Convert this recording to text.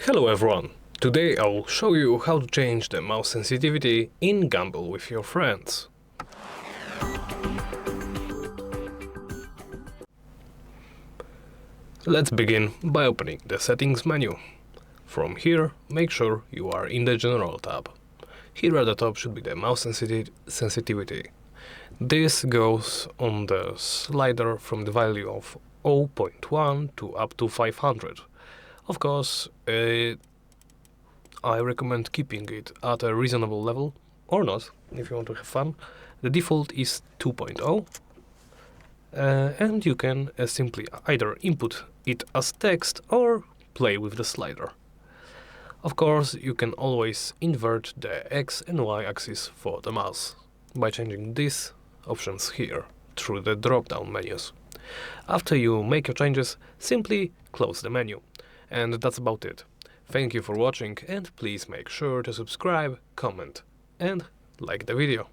Hello everyone! Today I'll show you how to change the mouse sensitivity in Gamble with your friends. Let's begin by opening the settings menu. From here, make sure you are in the General tab. Here at the top should be the mouse sensitivity. This goes on the slider from the value of 0.1 to up to 500. Of course, I recommend keeping it at a reasonable level, or not, if you want to have fun. The default is 2.0, and you can simply either input it as text or play with the slider. Of course, you can always invert the X and Y axis for the mouse by changing these options here through the drop-down menus. After you make your changes, simply close the menu. And that's about it. Thank you for watching, and please make sure to subscribe, comment and like the video.